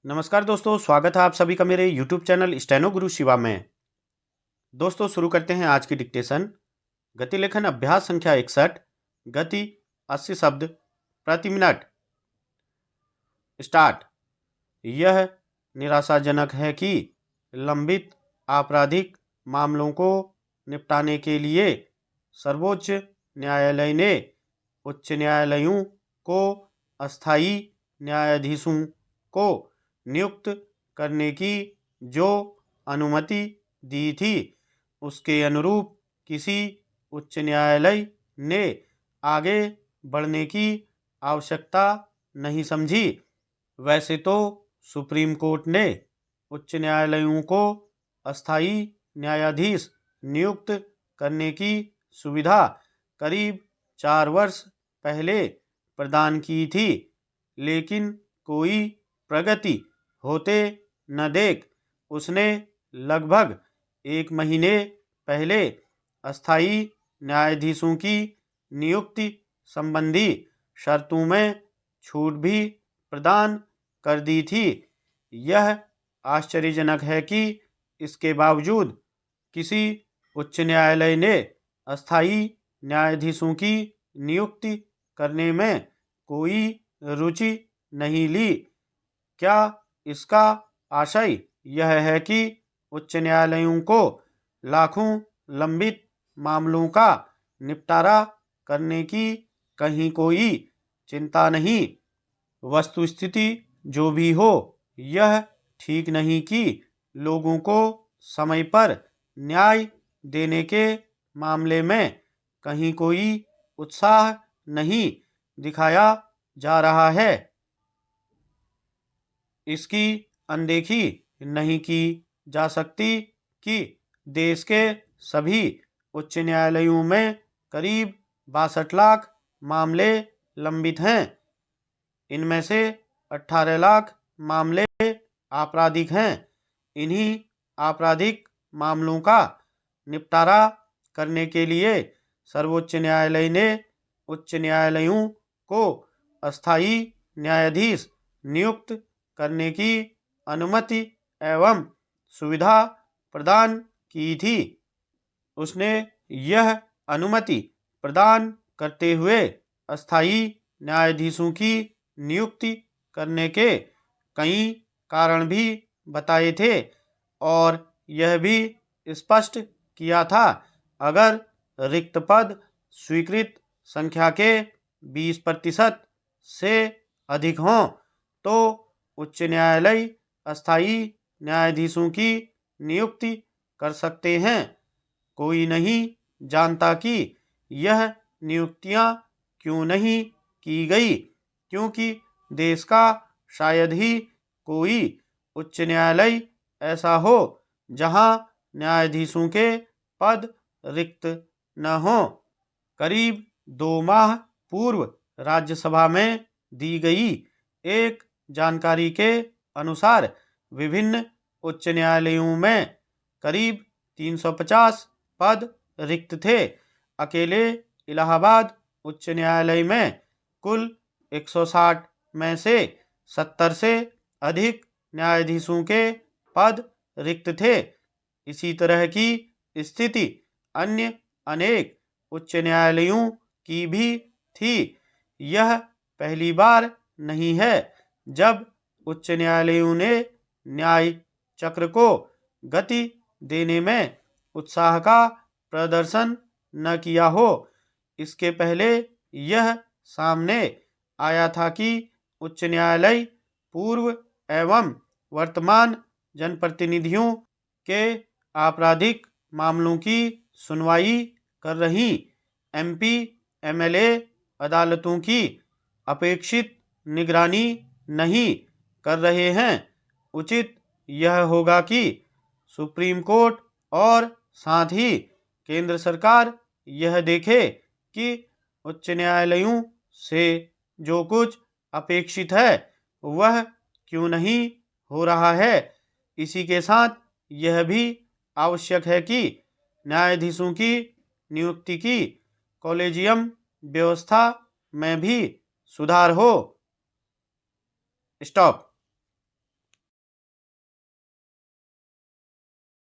नमस्कार दोस्तों, स्वागत है आप सभी का मेरे YouTube चैनल स्टेनो गुरु शिवा में। दोस्तों शुरू करते हैं आज की डिक्टेशन। गति लेखन अभ्यास संख्या 61। गति 80 शब्द प्रति मिनट। स्टार्ट। यह निराशाजनक है कि लंबित आपराधिक मामलों को निपटाने के लिए सर्वोच्च न्यायालय ने उच्च न्यायालयों को अस्थायी न्यायाधीशों को नियुक्त करने की जो अनुमति दी थी, उसके अनुरूप किसी उच्च न्यायालय ने आगे बढ़ने की आवश्यकता नहीं समझी। वैसे तो सुप्रीम कोर्ट ने उच्च न्यायालयों को अस्थायी न्यायाधीश नियुक्त करने की सुविधा करीब 4 वर्ष पहले प्रदान की थी, लेकिन कोई प्रगति होते न देख उसने लगभग 1 महीने पहले अस्थायी न्यायाधीशों की नियुक्ति संबंधी शर्तों में छूट भी प्रदान कर दी थी। यह आश्चर्यजनक है कि इसके बावजूद किसी उच्च न्यायालय ने अस्थायी न्यायाधीशों की नियुक्ति करने में कोई रुचि नहीं ली। क्या इसका आशय यह है कि उच्च न्यायालयों को लाखों लंबित मामलों का निपटारा करने की कहीं कोई चिंता नहीं? वस्तुस्थिति जो भी हो, यह ठीक नहीं कि लोगों को समय पर न्याय देने के मामले में कहीं कोई उत्साह नहीं दिखाया जा रहा है। इसकी अनदेखी नहीं की जा सकती कि देश के सभी उच्च न्यायालयों में करीब 62 लाख मामले लंबित हैं। इनमें से 18 लाख मामले आपराधिक हैं। इन्हीं आपराधिक मामलों का निपटारा करने के लिए सर्वोच्च न्यायालय ने उच्च न्यायालयों को अस्थायी न्यायाधीश नियुक्त करने की अनुमति एवं सुविधा प्रदान की थी। उसने यह अनुमति प्रदान करते हुए अस्थायी न्यायाधीशों की नियुक्ति करने के कई कारण भी बताए थे और यह भी स्पष्ट किया था, अगर रिक्त पद स्वीकृत संख्या के 20% से अधिक हों तो उच्च न्यायालय अस्थायी न्यायाधीशों की नियुक्ति कर सकते हैं। कोई नहीं जानता कि यह नियुक्तियां क्यों नहीं की गई, क्योंकि देश का शायद ही कोई उच्च न्यायालय ऐसा हो जहां न्यायाधीशों के पद रिक्त न हो। करीब 2 माह पूर्व राज्यसभा में दी गई एक जानकारी के अनुसार विभिन्न उच्च न्यायालयों में करीब 350 पद रिक्त थे। अकेले इलाहाबाद उच्च न्यायालय में कुल 160 में से 70 से अधिक न्यायाधीशों के पद रिक्त थे। इसी तरह की स्थिति अन्य अनेक उच्च न्यायालयों की भी थी। यह पहली बार नहीं है जब उच्च न्यायालयों ने न्याय चक्र को गति देने में उत्साह का प्रदर्शन न किया हो। इसके पहले यह सामने आया था कि उच्च न्यायालय पूर्व एवं वर्तमान जनप्रतिनिधियों के आपराधिक मामलों की सुनवाई कर रही MP MLA अदालतों की अपेक्षित निगरानी नहीं कर रहे हैं। उचित यह होगा कि सुप्रीम कोर्ट और साथ ही केंद्र सरकार यह देखे कि उच्च न्यायालयों से जो कुछ अपेक्षित है वह क्यों नहीं हो रहा है। इसी के साथ यह भी आवश्यक है कि न्यायाधीशों की नियुक्ति की कॉलेजियम व्यवस्था में भी सुधार हो। स्टॉप।